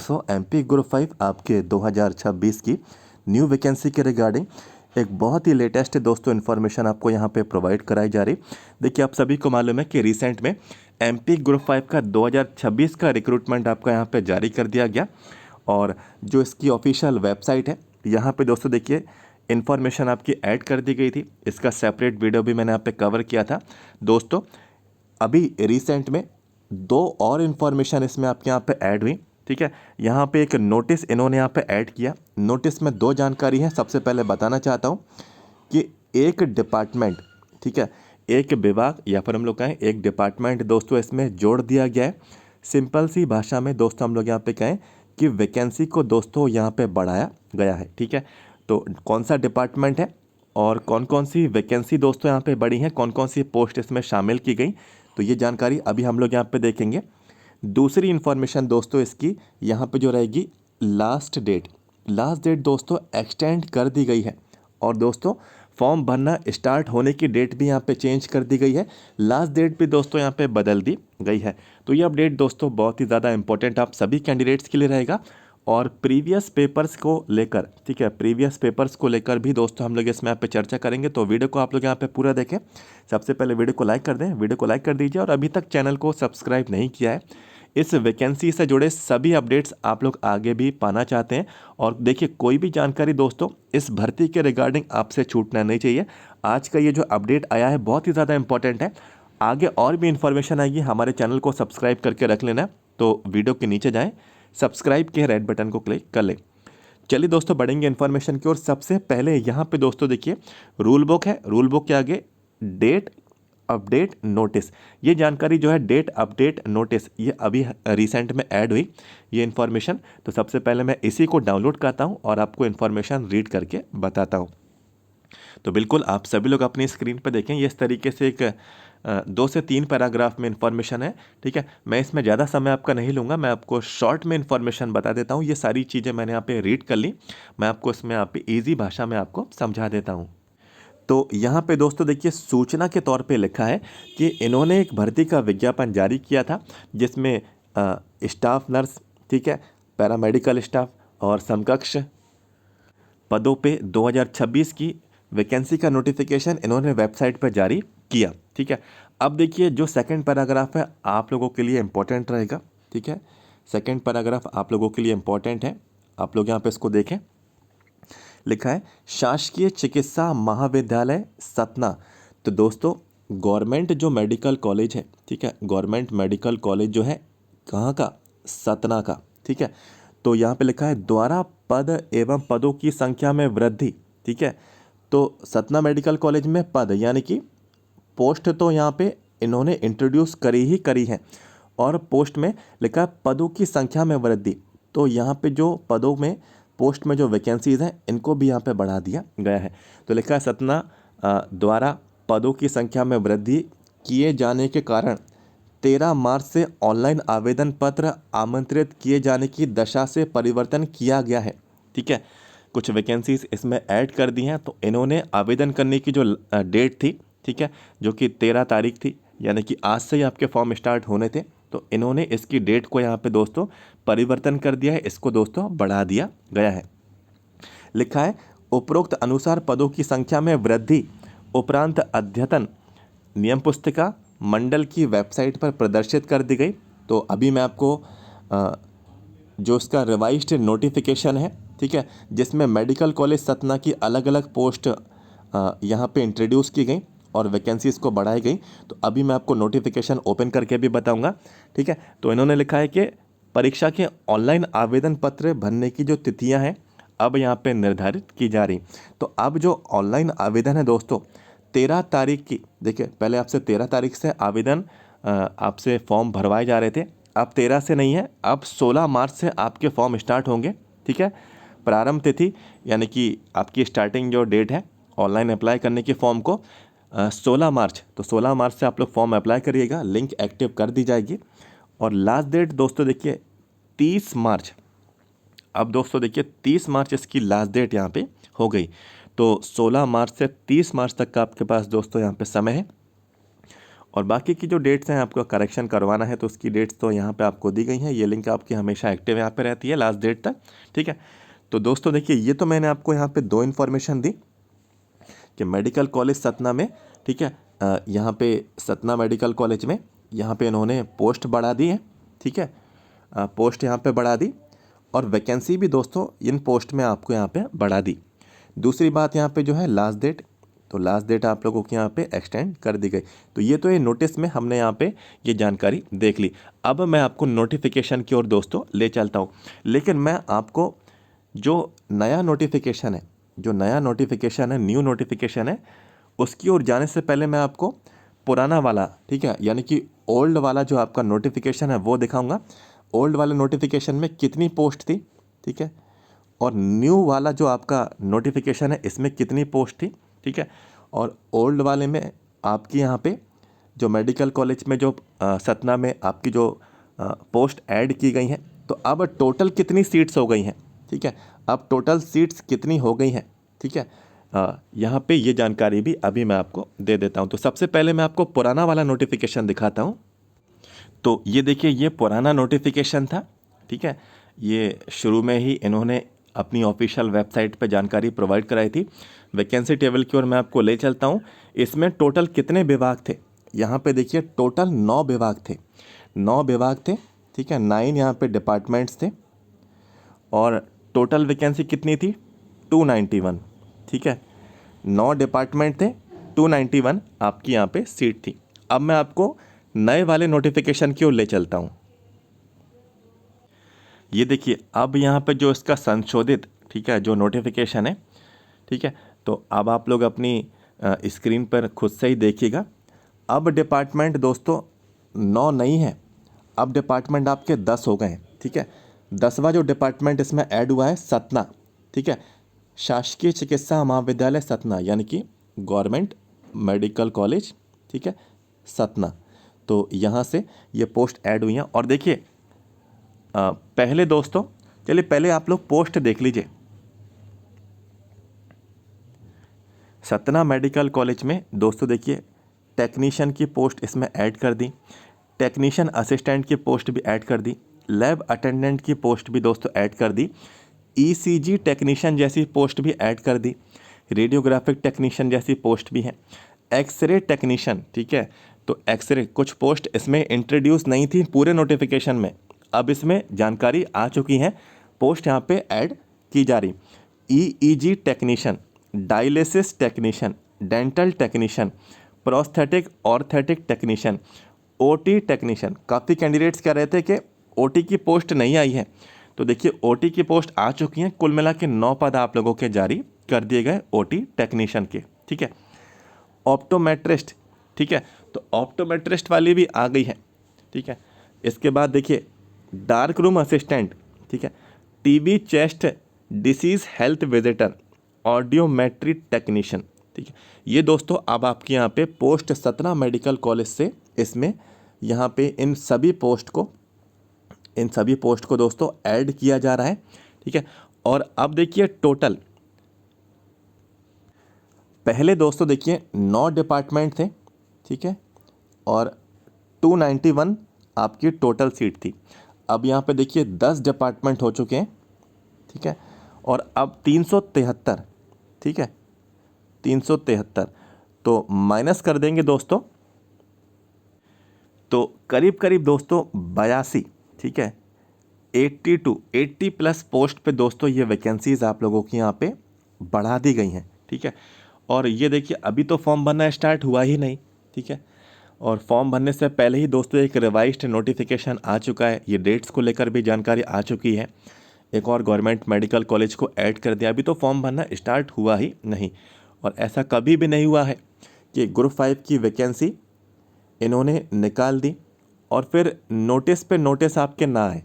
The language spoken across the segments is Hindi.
दोस्तों एमपी ग्रुप 5 आपके 2026 की न्यू वैकेंसी के रिगार्डिंग एक बहुत ही लेटेस्ट दोस्तों इन्फॉर्मेशन आपको यहाँ पे प्रोवाइड कराई जा रही। देखिए आप सभी को मालूम है कि रिसेंट में एमपी ग्रुप 5 का 2026 का रिक्रूटमेंट आपका यहाँ पे जारी कर दिया गया और जो इसकी ऑफिशियल वेबसाइट है यहाँ पे दोस्तों देखिए इन्फॉर्मेशन आपकी ऐड कर दी गई थी। इसका सेपरेट वीडियो भी मैंने यहाँ पे कवर किया था दोस्तों। अभी रिसेंट में दो और इन्फॉर्मेशन इसमें आपके यहाँ पे ऐड हुई, ठीक है। यहाँ पे एक नोटिस इन्होंने यहाँ पे ऐड किया। नोटिस में दो जानकारी है। सबसे पहले बताना चाहता हूँ कि एक डिपार्टमेंट, ठीक है, एक विभाग या फिर हम लोग कहें एक डिपार्टमेंट दोस्तों इसमें जोड़ दिया गया है। सिंपल सी भाषा में दोस्तों हम लोग यहाँ पे कहें कि वैकेंसी को दोस्तों यहाँ पे बढ़ाया गया है, ठीक है। तो कौन सा डिपार्टमेंट है और कौन कौन सी वैकेंसी दोस्तों यहाँ पे बढ़ी हैं, कौन कौन सी पोस्ट इसमें शामिल की गई, तो ये जानकारी अभी हम लोग यहाँ पे देखेंगे। दूसरी इन्फॉर्मेशन दोस्तों इसकी यहाँ पे जो रहेगी लास्ट डेट दोस्तों एक्सटेंड कर दी गई है और दोस्तों फॉर्म भरना स्टार्ट होने की डेट भी यहाँ पे चेंज कर दी गई है। लास्ट डेट भी दोस्तों यहाँ पे बदल दी गई है। तो ये अपडेट दोस्तों बहुत ही ज़्यादा इंपॉर्टेंट आप सभी कैंडिडेट्स के लिए रहेगा और प्रीवियस पेपर्स को लेकर, ठीक है, प्रीवियस पेपर्स को लेकर भी दोस्तों हम लोग इसमें यहाँ पे चर्चा करेंगे। तो वीडियो को आप लोग यहाँ पे पूरा देखें। सबसे पहले वीडियो को लाइक कर दें, वीडियो को लाइक कर दीजिए और अभी तक चैनल को सब्सक्राइब नहीं किया है। इस वैकेंसी से जुड़े सभी अपडेट्स आप लोग आगे भी पाना चाहते हैं और देखिए कोई भी जानकारी दोस्तों इस भर्ती के रिगार्डिंग आपसे छूटना नहीं चाहिए। आज का ये जो अपडेट आया है बहुत ही ज़्यादा इंपॉर्टेंट है। आगे और भी इन्फॉर्मेशन आएगी, हमारे चैनल को सब्सक्राइब करके रख लेना। तो वीडियो के नीचे जाएँ, सब्सक्राइब के रेड बटन को क्लिक कर लें। चलिए दोस्तों बढ़ेंगे इन्फॉर्मेशन की ओर। सबसे पहले यहाँ पे दोस्तों देखिए रूल बुक है, रूल बुक के आगे डेट अपडेट नोटिस, ये जानकारी जो है डेट अपडेट नोटिस ये अभी रिसेंट में ऐड हुई ये इन्फॉर्मेशन। तो सबसे पहले मैं इसी को डाउनलोड करता हूँ और आपको इन्फॉर्मेशन रीड करके बताता हूँ। तो बिल्कुल आप सभी लोग अपनी स्क्रीन पर देखें, ये इस तरीके से एक 2 से 3 पैराग्राफ में इन्फॉर्मेशन है, ठीक है। मैं इसमें ज़्यादा समय आपका नहीं लूँगा, मैं आपको शॉर्ट में इन्फॉर्मेशन बता देता हूँ। ये सारी चीज़ें मैंने यहाँ पे रीड कर ली, मैं आपको इसमें यहाँ पे ईजी भाषा में आपको समझा देता हूँ। तो यहाँ पे दोस्तों देखिए सूचना के तौर पे लिखा है कि इन्होंने एक भर्ती का विज्ञापन जारी किया था जिसमें स्टाफ नर्स, ठीक है, पैरामेडिकल स्टाफ और समकक्ष पदों पे 2026 की वैकेंसी का नोटिफिकेशन इन्होंने वेबसाइट पर जारी किया, ठीक है। अब देखिए जो सेकंड पैराग्राफ है आप लोगों के लिए इम्पोर्टेंट रहेगा, ठीक है। सेकंड पैराग्राफ आप लोगों के लिए इम्पोर्टेंट है, आप लोग यहाँ पे इसको देखें। लिखा है शासकीय चिकित्सा महाविद्यालय सतना। तो दोस्तों गवर्नमेंट जो मेडिकल कॉलेज है, ठीक है, गवर्नमेंट मेडिकल कॉलेज जो है कहाँ का, सतना का, ठीक है। तो यहाँ पे लिखा है द्वारा पद एवं पदों की संख्या में वृद्धि, ठीक है। तो सतना मेडिकल कॉलेज में पद यानी कि पोस्ट तो यहाँ पे इन्होंने इंट्रोड्यूस करी है और पोस्ट में लिखा है पदों की संख्या में वृद्धि। तो यहाँ पे जो पदों में पोस्ट में जो वैकेंसीज़ हैं इनको भी यहाँ पे बढ़ा दिया गया है। तो लिखा है सतना द्वारा पदों की संख्या में वृद्धि किए जाने के कारण 13 मार्च से ऑनलाइन आवेदन पत्र आमंत्रित किए जाने की दशा से परिवर्तन किया गया है, ठीक है। कुछ वैकेंसीज इसमें ऐड कर दी हैं। तो इन्होंने आवेदन करने की जो डेट थी, ठीक है, जो कि 13 तारीख थी, यानी कि आज से ही आपके फॉर्म स्टार्ट होने थे। तो इन्होंने इसकी डेट को यहाँ पे दोस्तों परिवर्तन कर दिया है, इसको दोस्तों बढ़ा दिया गया है। लिखा है उपरोक्त अनुसार पदों की संख्या में वृद्धि उपरांत अद्यतन नियम पुस्तिका मंडल की वेबसाइट पर प्रदर्शित कर दी गई। तो अभी मैं आपको जो इसका रिवाइज्ड नोटिफिकेशन है, ठीक है, जिसमें मेडिकल कॉलेज सतना की अलग अलग पोस्ट यहाँ पे इंट्रोड्यूस की गई और वैकेंसीज़ को बढ़ाई गई। तो अभी मैं आपको नोटिफिकेशन ओपन करके भी बताऊंगा, ठीक है। तो इन्होंने लिखा है कि परीक्षा के ऑनलाइन आवेदन पत्र भरने की जो तिथियां हैं अब यहाँ पे निर्धारित की जा रही। तो अब जो ऑनलाइन आवेदन है दोस्तों 13 तारीख की, देखिए पहले आपसे 13 तारीख से आवेदन आपसे फॉर्म भरवाए जा रहे थे, अब 13 से नहीं है, अब 16 मार्च से आपके फॉर्म स्टार्ट होंगे, ठीक है। प्रारंभ तिथि यानी कि आपकी स्टार्टिंग जो डेट है ऑनलाइन अप्लाई करने की फॉर्म को 16 मार्च, तो 16 मार्च से आप लोग फॉर्म अप्लाई करिएगा, लिंक एक्टिव कर दी जाएगी। और लास्ट डेट दोस्तों देखिए 30 मार्च। अब दोस्तों देखिए 30 मार्च इसकी लास्ट डेट यहाँ पे हो गई। तो 16 मार्च से 30 मार्च तक का आपके पास दोस्तों यहाँ पे समय है और बाकी की जो डेट्स हैं आपको करेक्शन करवाना है तो उसकी डेट्स तो यहाँ पे आपको दी गई हैं। ये लिंक आपकी हमेशा एक्टिव यहाँ पे रहती है लास्ट डेट तक, ठीक है। तो दोस्तों देखिए, ये तो मैंने आपको यहाँ पे 2 इन्फॉर्मेशन दी कि मेडिकल कॉलेज सतना में, ठीक है, यहाँ पे सतना मेडिकल कॉलेज में यहाँ पे इन्होंने पोस्ट बढ़ा दी है, ठीक है, पोस्ट यहाँ पे बढ़ा दी और वैकेंसी भी दोस्तों इन पोस्ट में आपको यहाँ पे बढ़ा दी। दूसरी बात यहाँ पे जो है लास्ट डेट, तो लास्ट डेट आप लोगों की यहाँ पे एक्सटेंड कर दी गई। तो ये तो ये नोटिस में हमने यहाँ पे ये जानकारी देख ली। अब मैं आपको नोटिफिकेशन की ओर दोस्तों ले चलता हूँ, लेकिन मैं आपको जो नया नोटिफिकेशन है, जो नया नोटिफिकेशन है, न्यू नोटिफिकेशन है, उसकी ओर जाने से पहले मैं आपको पुराना वाला, ठीक है, यानी कि ओल्ड वाला जो आपका नोटिफिकेशन है वो दिखाऊंगा। ओल्ड वाले नोटिफिकेशन में कितनी पोस्ट थी, ठीक है, और न्यू वाला जो आपका नोटिफिकेशन है इसमें कितनी पोस्ट थी, ठीक है। और ओल्ड वाले में आपकी यहाँ पे जो मेडिकल कॉलेज में जो सतना में आपकी जो पोस्ट ऐड की गई हैं, तो अब टोटल कितनी सीट्स हो गई हैं, ठीक है, अब टोटल सीट्स कितनी हो गई हैं, ठीक है। यहाँ पे ये जानकारी भी अभी मैं आपको दे देता हूँ। तो सबसे पहले मैं आपको पुराना वाला नोटिफिकेशन दिखाता हूँ। तो ये देखिए, ये पुराना नोटिफिकेशन था, ठीक है। ये शुरू में ही इन्होंने अपनी ऑफिशियल वेबसाइट पे जानकारी प्रोवाइड कराई थी। वैकेंसी टेबल की ओर मैं आपको ले चलता हूँ। इसमें टोटल कितने विभाग थे, यहाँ पे देखिए टोटल 9 विभाग थे, 9 विभाग थे, ठीक है, 9 यहाँ पे डिपार्टमेंट्स थे और टोटल वैकेंसी कितनी थी 291, ठीक है, 9 डिपार्टमेंट थे, 291 आपकी यहाँ पे सीट थी। अब मैं आपको नए वाले नोटिफिकेशन की ओर ले चलता हूँ। ये देखिए, अब यहाँ पे जो इसका संशोधित, ठीक है, जो नोटिफिकेशन है, ठीक है, तो अब आप लोग अपनी स्क्रीन पर खुद से ही देखिएगा। अब डिपार्टमेंट दोस्तों 9 नहीं है, अब डिपार्टमेंट आपके 10 हो गए हैं, ठीक है। 10वां जो डिपार्टमेंट इसमें ऐड हुआ है सतना, ठीक है, शासकीय चिकित्सा महाविद्यालय सतना, यानी कि गवर्नमेंट मेडिकल कॉलेज, ठीक है, सतना। तो यहाँ से ये पोस्ट ऐड हुई हैं। और देखिए पहले दोस्तों, चलिए पहले आप लोग पोस्ट देख लीजिए। सतना मेडिकल कॉलेज में दोस्तों देखिए टेक्नीशियन की पोस्ट इसमें ऐड कर दी, टेक्नीशियन असिस्टेंट की पोस्ट भी ऐड कर दी, लैब अटेंडेंट की पोस्ट भी दोस्तों ऐड कर दी, ईसीजी टेक्नीशियन जैसी पोस्ट भी ऐड कर दी, रेडियोग्राफिक टेक्नीशियन जैसी पोस्ट भी है, एक्सरे टेक्नीशियन, ठीक है, तो एक्सरे कुछ पोस्ट इसमें इंट्रोड्यूस नहीं थी पूरे नोटिफिकेशन में, अब इसमें जानकारी आ चुकी है, पोस्ट यहाँ पे ऐड की जा रही। EEG technician, dialysis technician, dental technician, prosthetic orthotic technician, OT technician. काफ़ी कैंडिडेट्स कह रहे थे कि ओटी की पोस्ट नहीं आई है, तो देखिए ओटी की पोस्ट आ चुकी हैं। कुल मिला के 9 पद आप लोगों के जारी कर दिए गए ओटी टेक्नीशियन के, ठीक है। ऑप्टोमेट्रिस्ट, ठीक है, तो ऑप्टोमेट्रिस्ट वाली भी आ गई है, ठीक है। इसके बाद देखिए डार्क रूम असिस्टेंट, ठीक है, TB chest disease health visitor, audiometry technician, ठीक है। ये दोस्तों अब आपके यहाँ पे पोस्ट सतना मेडिकल कॉलेज से इसमें यहाँ पे इन सभी पोस्ट को दोस्तों ऐड किया जा रहा है, ठीक है। और अब देखिए टोटल, पहले दोस्तों देखिए 9 डिपार्टमेंट थे, ठीक है, और 291 आपकी टोटल सीट थी। अब यहाँ पे देखिए 10 डिपार्टमेंट हो चुके हैं, ठीक है, और अब 373, ठीक है, 373 तो माइनस कर देंगे दोस्तों, तो करीब करीब दोस्तों 82, ठीक है, 80 प्लस पोस्ट पे दोस्तों ये वैकेंसीज आप लोगों की यहाँ पे बढ़ा दी गई हैं, ठीक है। और ये देखिए अभी तो फॉर्म भरना स्टार्ट हुआ ही नहीं, ठीक है, और फॉर्म भरने से पहले ही दोस्तों एक रिवाइज्ड नोटिफिकेशन आ चुका है, ये डेट्स को लेकर भी जानकारी आ चुकी है, एक और गवर्नमेंट मेडिकल कॉलेज को ऐड कर दिया, अभी तो फॉर्म भरना स्टार्ट हुआ ही नहीं। और ऐसा कभी भी नहीं हुआ है कि ग्रुप 5 की वैकेंसी इन्होंने निकाल दी और फिर नोटिस पे नोटिस आपके ना आए,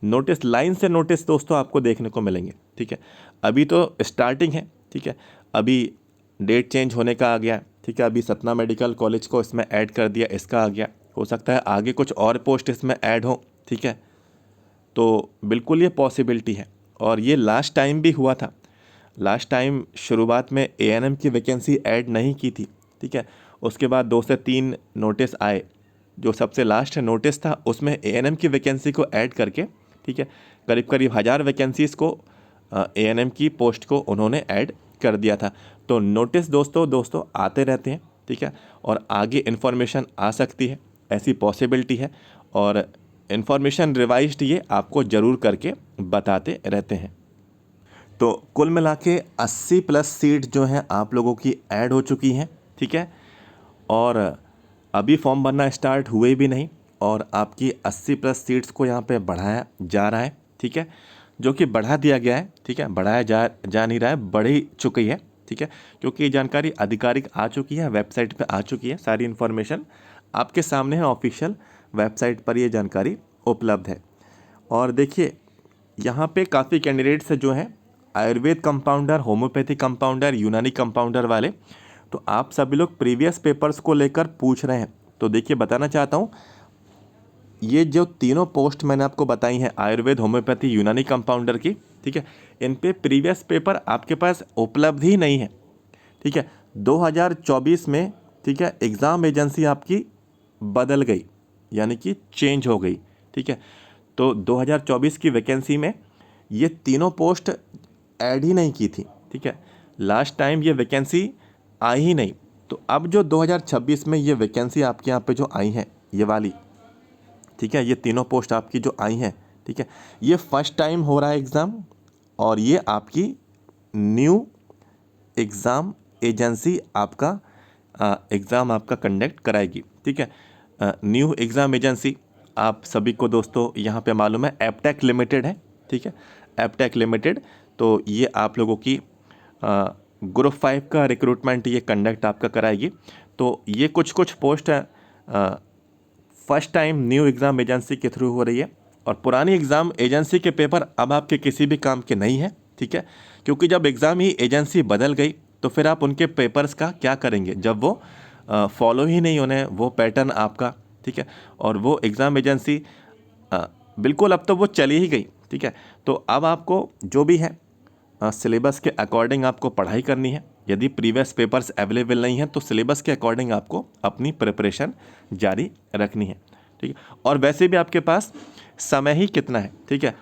नोटिस लाइन से नोटिस दोस्तों आपको देखने को मिलेंगे, ठीक है। अभी तो स्टार्टिंग है, ठीक है, अभी डेट चेंज होने का आ गया, ठीक है, अभी सतना मेडिकल कॉलेज को इसमें ऐड कर दिया, इसका आ गया, हो सकता है आगे कुछ और पोस्ट इसमें ऐड हो, ठीक है, तो बिल्कुल ये पॉसिबिलिटी है। और ये लास्ट टाइम भी हुआ था, लास्ट टाइम शुरुआत में एएनएम की वैकेंसी ऐड नहीं की थी, ठीक है, उसके बाद 2 से 3 नोटिस आए। जो सबसे लास्ट नोटिस था उसमें एएनएम की वैकेंसी को ऐड करके, ठीक है, करीब करीब 1000 वैकेंसीज़ को एएनएम की पोस्ट को उन्होंने ऐड कर दिया था। तो नोटिस दोस्तों आते रहते हैं, ठीक है, और आगे इन्फॉर्मेशन आ सकती है, ऐसी पॉसिबिलिटी है। और इन्फॉर्मेशन रिवाइज्ड ये आपको ज़रूर करके बताते रहते हैं। तो कुल मिला के 80+ सीट जो हैं आप लोगों की ऐड हो चुकी हैं, ठीक है, और अभी फॉर्म भरना स्टार्ट हुए भी नहीं, और आपकी 80+ सीट्स को यहाँ पे बढ़ाया जा रहा है, ठीक है, जो कि बढ़ा दिया गया है, ठीक है, बढ़ाया जा नहीं रहा है, बढ़ ही चुकी है, ठीक है, क्योंकि ये जानकारी आधिकारिक आ चुकी है, वेबसाइट पे आ चुकी है, सारी इन्फॉर्मेशन आपके सामने है, ऑफिशियल वेबसाइट पर ये जानकारी उपलब्ध है। और देखिए यहाँ पे काफ़ी कैंडिडेट्स जो हैं आयुर्वेद कंपाउंडर, होम्योपैथी कंपाउंडर, यूनानी कंपाउंडर वाले, तो आप सभी लोग प्रीवियस पेपर्स को लेकर पूछ रहे हैं। तो देखिए बताना चाहता हूँ, ये जो तीनों पोस्ट मैंने आपको बताई हैं आयुर्वेद, होम्योपैथी, यूनानी कंपाउंडर की, ठीक है, इन पे प्रीवियस पेपर आपके पास उपलब्ध ही नहीं है, ठीक है। 2024 में, ठीक है, एग्ज़ाम एजेंसी आपकी बदल गई, यानी कि चेंज हो गई, ठीक है। तो 2024 की वैकेंसी में ये तीनों पोस्ट ऐड ही नहीं की थी, ठीक है, लास्ट टाइम ये वैकेंसी आई ही नहीं। तो अब जो 2026 में ये वैकेंसी आपके यहाँ पे जो आई हैं, ये वाली, ठीक है, ये तीनों पोस्ट आपकी जो आई हैं, ठीक है, ये फर्स्ट टाइम हो रहा है एग्ज़ाम, और ये आपकी न्यू एग्ज़ाम एजेंसी आपका एग्ज़ाम आपका कंडक्ट कराएगी, ठीक है। न्यू एग्ज़ाम एजेंसी आप सभी को दोस्तों यहाँ पे मालूम है एपटेक लिमिटेड है, ठीक है, एपटेक लिमिटेड। तो ये आप लोगों की ग्रुप 5 का रिक्रूटमेंट ये कंडक्ट आपका कराएगी। तो ये कुछ पोस्ट है first time new exam agency के थ्रू हो रही है, और पुरानी एग्ज़ाम एजेंसी के पेपर अब आपके किसी भी काम के नहीं हैं, ठीक है, क्योंकि जब एग्ज़ाम ही एजेंसी बदल गई तो फिर आप उनके पेपर्स का क्या करेंगे जब वो फॉलो ही नहीं होने वो पैटर्न आपका, ठीक है। और वो एग्ज़ाम एजेंसी बिल्कुल अब तो वो चली ही गई, ठीक है। तो अब आपको जो भी है सिलेबस के अकॉर्डिंग आपको पढ़ाई करनी है। यदि प्रीवियस पेपर्स अवेलेबल नहीं हैं तो सिलेबस के अकॉर्डिंग आपको अपनी प्रिपरेशन जारी रखनी है, ठीक है। और वैसे भी आपके पास समय ही कितना है, ठीक है,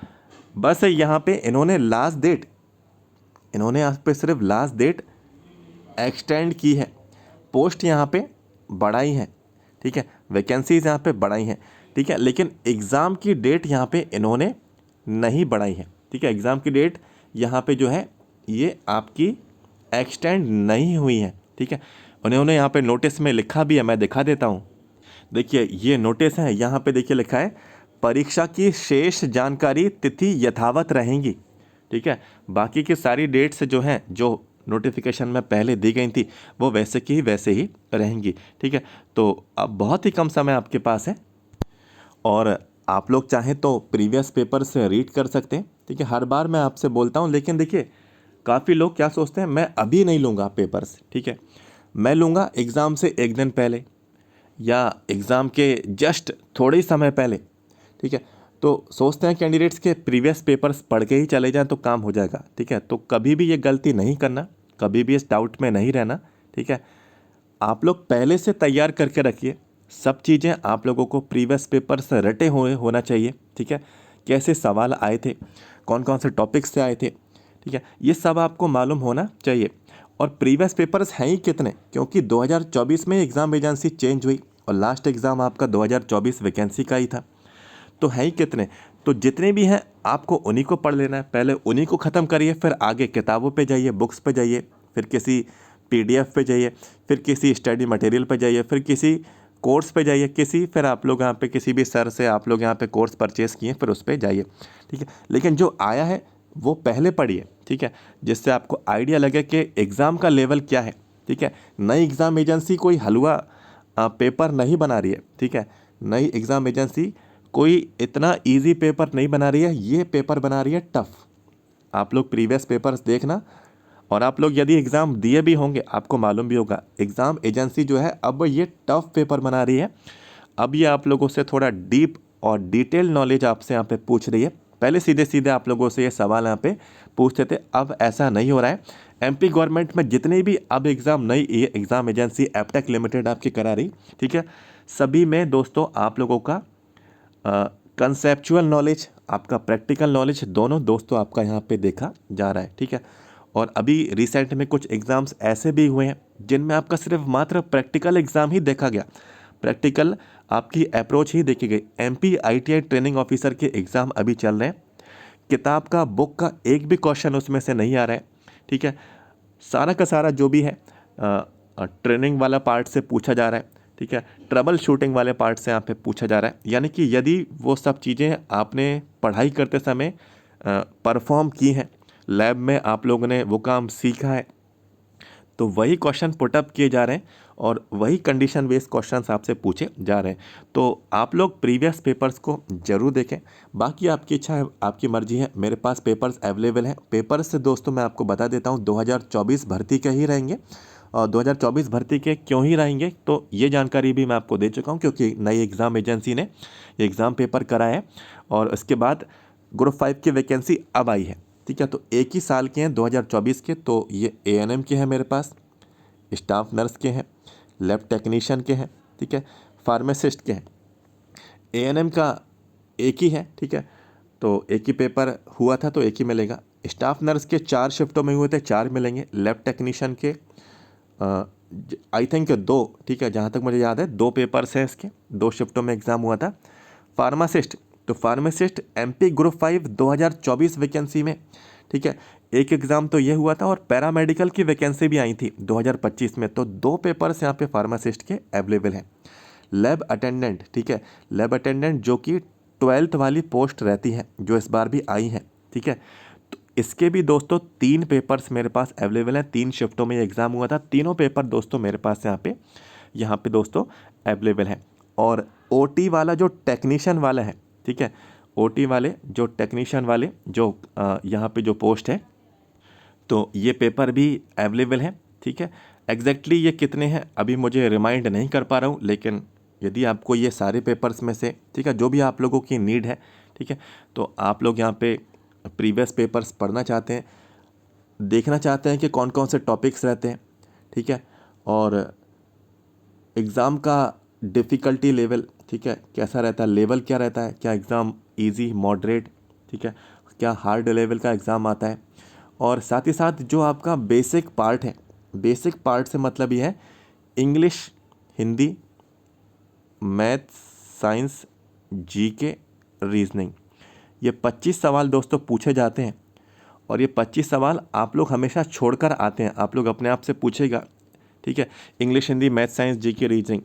बस यहाँ पे इन्होंने यहाँ पे सिर्फ लास्ट डेट एक्सटेंड की है, पोस्ट यहाँ पे बढ़ाई है, ठीक है, वैकेंसीज यहाँ पे बढ़ाई हैं, ठीक है, लेकिन एग्ज़ाम की डेट यहाँ पे इन्होंने नहीं बढ़ाई है, ठीक है। एग्ज़ाम की डेट यहाँ पे जो है ये आपकी एक्सटेंड नहीं हुई है, ठीक है। उन्होंने यहाँ पे नोटिस में लिखा भी है, मैं दिखा देता हूँ। देखिए ये नोटिस है, यहाँ पे देखिए लिखा है परीक्षा की शेष जानकारी तिथि यथावत रहेंगी, ठीक है। बाकी की सारी डेट्स जो हैं जो नोटिफिकेशन में पहले दी गई थी वो वैसे की वैसे ही रहेंगी, ठीक है। तो अब बहुत ही कम समय आपके पास है, और आप लोग चाहें तो प्रीवियस पेपर से रीड कर सकते हैं, ठीक है। हर बार मैं आपसे बोलता हूँ, लेकिन देखिए काफ़ी लोग क्या सोचते हैं, मैं अभी नहीं लूँगा पेपर्स, ठीक है, मैं लूँगा एग्ज़ाम से एक दिन पहले या एग्ज़ाम के जस्ट थोड़े ही समय पहले, ठीक है। तो सोचते हैं कैंडिडेट्स के प्रीवियस पेपर्स पढ़ के ही चले जाएं तो काम हो जाएगा, ठीक है। तो कभी भी ये गलती नहीं करना, कभी भी इस डाउट में नहीं रहना, ठीक है। आप लोग पहले से तैयार करके रखिए, सब चीज़ें आप लोगों को प्रीवियस पेपर से रटे हुए होना चाहिए, ठीक है। कैसे सवाल आए थे, कौन कौन से टॉपिक्स से आए थे, ठीक है, ये सब आपको मालूम होना चाहिए। और प्रीवियस पेपर्स हैं ही कितने, क्योंकि 2024 में एग्ज़ाम एजेंसी चेंज हुई और लास्ट एग्ज़ाम आपका 2024 वैकेंसी का ही था, तो है ही कितने। तो जितने भी हैं आपको उन्हीं को पढ़ लेना है, पहले उन्हीं को ख़त्म करिए, फिर आगे किताबों पे जाइए, बुक्स पे जाइए, फिर किसी PDF पे जाइए, फिर किसी स्टडी मटेरियल पे जाइए, फिर किसी कोर्स पे जाइए, फिर आप लोग यहाँ पे किसी भी सर से आप लोग यहाँ पे कोर्स परचेज़ किए, फिर उस पर जाइए, ठीक है। लेकिन जो आया है वो पहले पढ़िए, ठीक है, जिससे आपको आइडिया लगे कि एग्ज़ाम का लेवल क्या है, ठीक है। नई एग्ज़ाम एजेंसी कोई हलवा पेपर नहीं बना रही है, ठीक है। नई एग्ज़ाम एजेंसी कोई इतना इजी पेपर नहीं बना रही है, ये पेपर बना रही है टफ़। आप लोग प्रीवियस पेपर्स देखना, और आप लोग यदि एग्ज़ाम दिए भी होंगे आपको मालूम भी होगा एग्ज़ाम एजेंसी जो है अब ये टफ़ पेपर बना रही है। अब ये आप लोगों से थोड़ा डीप और डिटेल नॉलेज आपसे यहाँ पे पूछ रही है। पहले सीधे सीधे आप लोगों से ये सवाल यहाँ पे पूछते थे, अब ऐसा नहीं हो रहा है। एमपी गवर्नमेंट में जितने भी अब एग्ज़ाम नई एग्ज़ाम एजेंसी एपटेक लिमिटेड आपकी करा रही, ठीक है, सभी में दोस्तों आप लोगों का कंसेप्चुअल नॉलेज, आपका प्रैक्टिकल नॉलेज दोनों दोस्तों आपका यहाँ पे देखा जा रहा है, ठीक है। और अभी रिसेंट में कुछ एग्ज़ाम्स ऐसे भी हुए हैं जिनमें आपका सिर्फ मात्र प्रैक्टिकल एग्ज़ाम ही देखा गया, प्रैक्टिकल आपकी अप्रोच ही देखी गई। एमपी आईटीआई ट्रेनिंग ऑफिसर के एग्ज़ाम अभी चल रहे हैं, किताब का बुक का एक भी क्वेश्चन उसमें से नहीं आ रहा है, ठीक है। सारा का सारा जो भी है ट्रेनिंग वाला पार्ट से पूछा जा रहा है, ठीक है, ट्रबल शूटिंग वाले पार्ट से यहाँ पे पूछा जा रहा है। यानी कि यदि वो सब चीज़ें आपने पढ़ाई करते समय परफॉर्म की हैं, लैब में आप लोगों ने वो काम सीखा है, तो वही क्वेश्चन पुटअप किए जा रहे हैं और वही कंडीशन बेस्ड क्वेश्चंस आपसे पूछे जा रहे हैं। तो आप लोग प्रीवियस पेपर्स को ज़रूर देखें। बाकी आपकी इच्छा है, आपकी मर्जी है, मेरे पास पेपर्स अवेलेबल हैं। पेपर्स से दोस्तों मैं आपको बता देता हूँ 2024 भर्ती के ही रहेंगे। और 2024 भर्ती के क्यों ही रहेंगे, तो ये जानकारी भी मैं आपको दे चुका हूँ, क्योंकि नई एग्ज़ाम एजेंसी ने ये एग्ज़ाम पेपर कराए हैं और उसके बाद ग्रुप 5 की वैकेंसी अब आई है, ठीक है। तो एक ही साल के हैं 2024 के, तो ये एएनएम के हैं मेरे पास, स्टाफ नर्स के हैं, लैब टेक्नीशियन के हैं, ठीक है, फार्मासिस्ट के हैं। एएनएम का एक ही है, ठीक है, तो एक ही पेपर हुआ था तो एक ही मिलेगा। स्टाफ नर्स के 4 शिफ्टों में हुए थे, 4 मिलेंगे। लैब टेक्नीशियन के आई थिंक 2, ठीक है, जहाँ तक मुझे याद है 2 पेपर्स हैं इसके, 2 शिफ्टों में एग्ज़ाम हुआ था। फार्मासिस्ट, तो फार्मासिस्ट एमपी ग्रुप 5 2024 वैकेंसी में, ठीक है, एक एग्ज़ाम तो ये हुआ था और पैरामेडिकल की वैकेंसी भी आई थी 2025 में, तो 2 पेपर्स यहाँ पे फार्मासिस्ट के अवेलेबल हैं। लैब अटेंडेंट, ठीक है, लैब अटेंडेंट जो कि 12th वाली पोस्ट रहती है, जो इस बार भी आई हैं, ठीक है, तो इसके भी दोस्तों 3 पेपर्स मेरे पास अवेलेबल हैं। 3 शिफ्टों में ये एग्ज़ाम हुआ था, तीनों पेपर दोस्तों मेरे पास यहाँ पे दोस्तों अवेलेबल हैं। और ओटी वाला जो टेक्नीशियन वाला है, ठीक है, ओटी वाले जो टेक्नीशियन वाले जो यहाँ पे जो पोस्ट है, तो ये पेपर भी अवेलेबल हैं, ठीक है। एग्जैक्टली ये कितने हैं अभी मुझे रिमाइंड नहीं कर पा रहा हूँ, लेकिन यदि आपको ये सारे पेपर्स में से, ठीक है, जो भी आप लोगों की नीड है, ठीक है, तो आप लोग यहाँ पे प्रीवियस पेपर्स पढ़ना चाहते हैं, देखना चाहते हैं कि कौन कौन से टॉपिक्स रहते हैं, ठीक है, और एग्ज़ाम का डिफ़िकल्टी लेवल, ठीक है, कैसा रहता है, लेवल क्या रहता है, क्या एग्ज़ाम इजी, मॉडरेट, ठीक है, क्या हार्ड लेवल का एग्ज़ाम आता है। और साथ ही साथ जो आपका बेसिक पार्ट है, बेसिक पार्ट से मतलब ये है English, Hindi, maths, science, GK, reasoning, ये 25 सवाल दोस्तों पूछे जाते हैं। और ये 25 सवाल आप लोग हमेशा छोड़कर आते हैं, आप लोग अपने आप से पूछेगा, ठीक है, English, Hindi, math, science, GK, reasoning,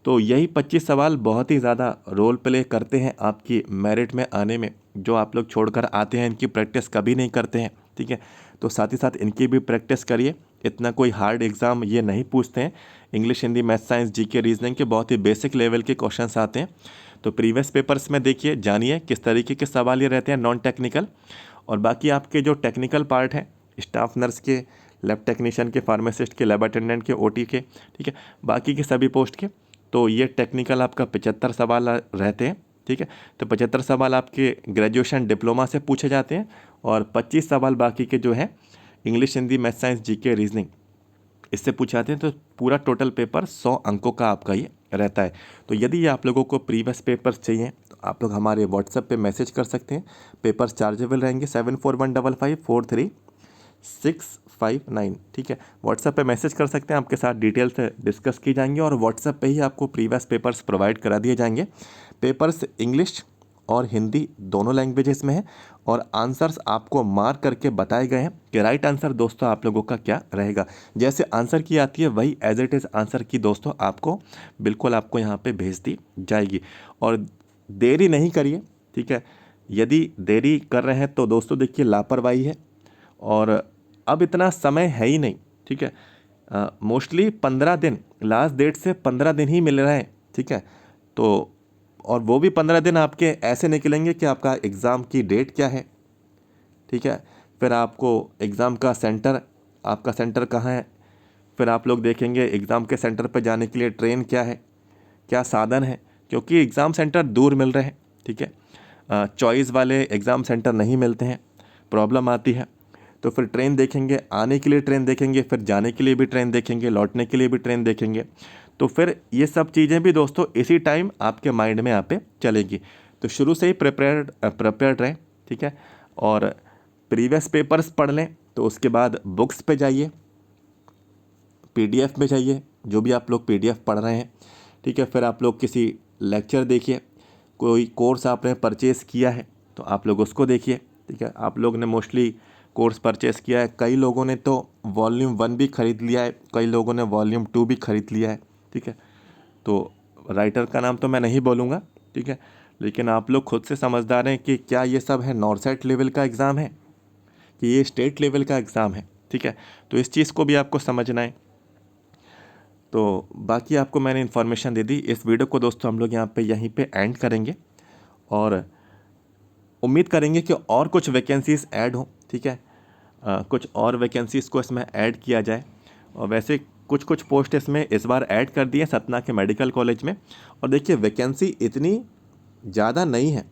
तो यही 25 सवाल बहुत ही ज़्यादा रोल प्ले करते हैं आपकी मेरिट में आने में। जो आप लोग छोड़कर आते हैं इनकी प्रैक्टिस कभी नहीं करते हैं, ठीक है, तो साथ ही साथ इनकी भी प्रैक्टिस करिए। इतना कोई हार्ड एग्ज़ाम ये नहीं पूछते हैं। English, Hindi, math, science, GK, reasoning के बहुत ही बेसिक लेवल के क्वेश्चंस आते हैं। तो प्रीवियस पेपर्स में देखिए, जानिए किस तरीके के सवाल ये रहते हैं नॉन टेक्निकल। और बाकी आपके जो टेक्निकल पार्ट हैं, स्टाफ नर्स के, लैब टेक्नीशियन के, फार्मासिस्ट के, लैब अटेंडेंट के, ओटी के, ठीक है, बाकी के सभी पोस्ट के, तो ये टेक्निकल आपका 75 सवाल रहते हैं, ठीक है। तो 75 सवाल आपके ग्रेजुएशन डिप्लोमा से पूछे जाते हैं और 25 सवाल बाकी के जो हैं English, Hindi, math, science, GK, reasoning, इससे पूछे जाते हैं। तो पूरा टोटल पेपर 100 अंकों का आपका ये रहता है। तो यदि ये आप लोगों को प्रीवियस पेपर्स चाहिए तो आप लोग हमारे व्हाट्सएप पे मैसेज कर सकते हैं। पेपर्स चार्जेबल रहेंगे 7415543659, ठीक है। व्हाट्सएप पे मैसेज कर सकते हैं, आपके साथ डिटेल से डिस्कस की जाएंगी और व्हाट्सएप पे ही आपको प्रीवियस पेपर्स प्रोवाइड करा दिए जाएंगे। पेपर्स इंग्लिश और हिंदी दोनों लैंग्वेजेस में है और आंसर्स आपको मार्क करके बताए गए हैं कि राइट आंसर दोस्तों आप लोगों का क्या रहेगा। जैसे आंसर की आती है वही एज इट इज़ आंसर की दोस्तों आपको बिल्कुल आपको यहाँ पे भेज दी जाएगी। और देरी नहीं करिए, ठीक है, यदि देरी कर रहे हैं तो दोस्तों देखिए लापरवाही है और अब इतना समय है ही नहीं, ठीक है। मोस्टली 15 दिन, लास्ट डेट से 15 दिन ही मिल रहे हैं, ठीक है। तो और वो भी 15 दिन आपके ऐसे निकलेंगे कि आपका एग्ज़ाम की डेट क्या है, ठीक है, फिर आपको एग्ज़ाम का सेंटर, आपका सेंटर कहाँ है, फिर आप लोग देखेंगे एग्ज़ाम के सेंटर पर जाने के लिए ट्रेन क्या है, क्या साधन है, क्योंकि एग्ज़ाम सेंटर दूर मिल रहे हैं, ठीक है। चॉइस वाले एग्ज़ाम सेंटर नहीं मिलते हैं, प्रॉब्लम आती है। तो फिर ट्रेन देखेंगे, आने के लिए ट्रेन देखेंगे, फिर जाने के लिए भी ट्रेन देखेंगे, लौटने के लिए भी ट्रेन देखेंगे। तो फिर ये सब चीज़ें भी दोस्तों इसी टाइम आपके माइंड में यहाँ पे चलेंगी। तो शुरू से ही प्रिपेयर्ड रहें, ठीक है। और प्रीवियस पेपर्स पढ़ लें, तो उसके बाद बुक्स पे जाइए, PDF में जाइए, जो भी आप लोग PDF पढ़ रहे हैं, ठीक है। फिर आप लोग किसी लेक्चर देखिए, कोई कोर्स आपने परचेज़ किया है तो आप लोग उसको देखिए, ठीक है। आप लोग ने मोस्टली कोर्स परचेज़ किया है, कई लोगों ने तो वॉल्यूम 1 भी ख़रीद लिया है, कई लोगों ने वॉल्यूम 2 भी ख़रीद लिया है, ठीक है। तो राइटर का नाम तो मैं नहीं बोलूँगा, ठीक है, लेकिन आप लोग खुद से समझदार हैं कि क्या ये सब है नॉर्सेट लेवल का एग्ज़ाम है कि ये स्टेट लेवल का एग्ज़ाम है, ठीक है। तो इस चीज़ को भी आपको समझना है। तो बाकी आपको मैंने इन्फॉर्मेशन दे दी। इस वीडियो को दोस्तों हम लोग यहाँ पे यहीं पे एंड करेंगे और उम्मीद करेंगे कि और कुछ वैकेंसीज़ ऐड हों, ठीक है। कुछ और वैकेंसीज़ को इसमें ऐड किया जाए। और वैसे कुछ कुछ पोस्ट इसमें इस बार ऐड कर दी है सतना के मेडिकल कॉलेज में। और देखिए वैकेंसी इतनी ज़्यादा नहीं है,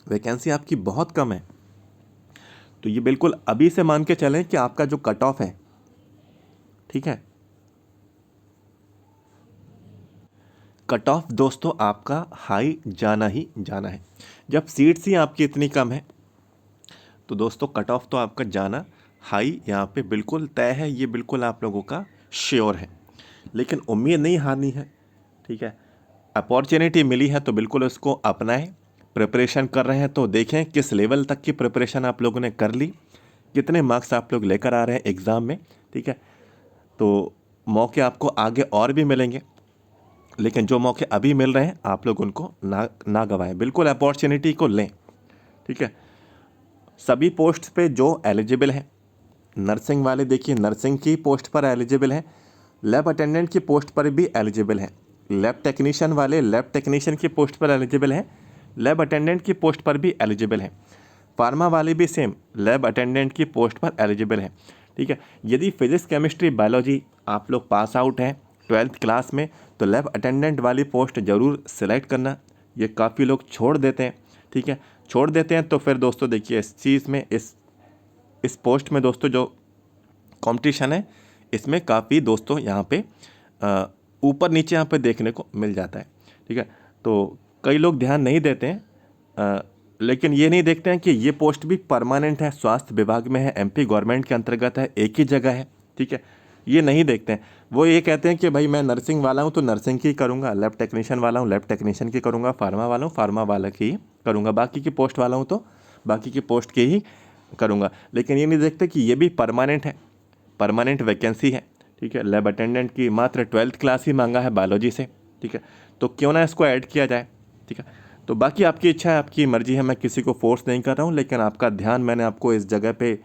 वैकेंसी आपकी बहुत कम है। तो ये बिल्कुल अभी से मान के चलें कि आपका जो कट ऑफ है, ठीक है, कट ऑफ दोस्तों आपका हाई जाना ही जाना है। जब सीट्स ही आपकी इतनी कम है तो दोस्तों कट ऑफ तो आपका जाना हाई यहाँ पे बिल्कुल तय है, ये बिल्कुल आप लोगों का श्योर है। लेकिन उम्मीद नहीं हारनी है, ठीक है। अपॉर्चुनिटी मिली है तो बिल्कुल उसको अपनाएं। प्रिपरेशन कर रहे हैं तो देखें किस लेवल तक की प्रिपरेशन आप लोगों ने कर ली, कितने मार्क्स आप लोग लेकर आ रहे हैं एग्ज़ाम में, ठीक है। तो मौके आपको आगे और भी मिलेंगे, लेकिन जो मौके अभी मिल रहे हैं आप लोग उनको ना गवाएं, बिल्कुल अपॉर्चुनिटी को लें, ठीक है। सभी पोस्ट पे जो एलिजिबल हैं, नर्सिंग वाले देखिए नर्सिंग की पोस्ट पर एलिजिबल हैं, लैब अटेंडेंट की पोस्ट पर भी एलिजिबल हैं, लैब टेक्नीशियन वाले लैब टेक्नीशियन की पोस्ट पर एलिजिबल हैं, लैब अटेंडेंट की पोस्ट पर भी एलिजिबल हैं, फार्मा वाले भी सेम लैब अटेंडेंट की पोस्ट पर एलिजिबल हैं, ठीक है। यदि फिजिक्स केमिस्ट्री बायोलॉजी आप लोग पास आउट हैं 12th क्लास में तो लैब अटेंडेंट वाली पोस्ट ज़रूर सेलेक्ट करना। ये काफ़ी लोग छोड़ देते हैं, ठीक है, छोड़ देते हैं। तो फिर दोस्तों देखिए इस चीज़ में इस पोस्ट में दोस्तों जो कंपटीशन है इसमें काफ़ी दोस्तों यहाँ पे ऊपर नीचे यहाँ पे देखने को मिल जाता है, ठीक है। तो कई लोग ध्यान नहीं देते हैं, लेकिन ये नहीं देखते हैं कि ये पोस्ट भी परमानेंट है, स्वास्थ्य विभाग में है, MP गवर्नमेंट के अंतर्गत है, एक ही जगह है, ठीक है। ये नहीं देखते हैं, वो ये कहते हैं कि भाई मैं नर्सिंग वाला हूँ तो नर्सिंग की करूँगा, लैब टेक्नीशियन वाला हूँ लैब टेक्नीशियन की करूँगा, फार्मा वाला हूँ फार्मा वाला की करूँगा, बाकी की पोस्ट वाला हूँ तो बाकी की पोस्ट की ही करूँगा। लेकिन ये नहीं देखते कि ये भी परमानेंट है, परमानेंट वैकेंसी है, ठीक है। लैब अटेंडेंट की मात्र 12th क्लास ही मांगा है बायोलॉजी से, ठीक है। तो क्यों ना इसको ऐड किया जाए, ठीक है। तो बाकी आपकी इच्छा है, आपकी मर्जी है, मैं किसी को फोर्स नहीं कर रहा हूँ, लेकिन आपका ध्यान मैंने आपको इस जगह पे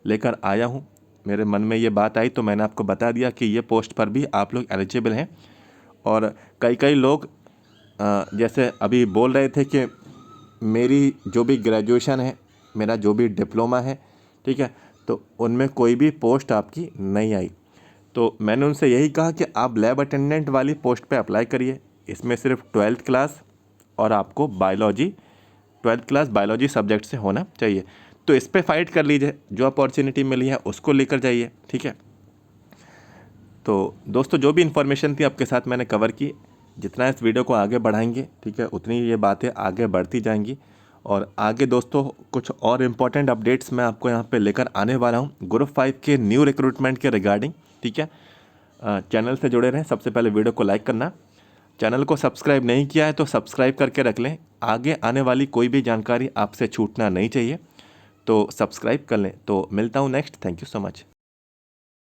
लेकर आया हूँ। मेरे मन में ये बात आई तो मैंने आपको बता दिया कि ये पोस्ट पर भी आप लोग एलिजिबल हैं। और कई लोग जैसे अभी बोल रहे थे कि मेरी जो भी ग्रेजुएशन है, मेरा जो भी डिप्लोमा है, ठीक है, तो उनमें कोई भी पोस्ट आपकी नहीं आई। तो मैंने उनसे यही कहा कि आप लैब अटेंडेंट वाली पोस्ट पे अप्लाई करिए, इसमें सिर्फ 12th क्लास और आपको biology 12th class biology subject से होना चाहिए। तो इस पे फाइट कर लीजिए, जो अपॉर्चुनिटी मिली है उसको लेकर जाइए, ठीक है। तो दोस्तों जो भी इन्फॉर्मेशन थी आपके साथ मैंने कवर की, जितना इस वीडियो को आगे बढ़ाएंगे, ठीक है, उतनी ये बातें आगे बढ़ती जाएंगी। और आगे दोस्तों कुछ और इम्पॉर्टेंट अपडेट्स मैं आपको यहाँ पे लेकर आने वाला हूँ ग्रुप 5 के न्यू रिक्रूटमेंट के रिगार्डिंग, ठीक है। चैनल से जुड़े रहें। सबसे पहले वीडियो को लाइक करना, चैनल को सब्सक्राइब नहीं किया है तो सब्सक्राइब करके रख लें, आगे आने वाली कोई भी जानकारी आपसे छूटना नहीं चाहिए, तो सब्सक्राइब कर लें। तो मिलता हूँ next, thank you so much.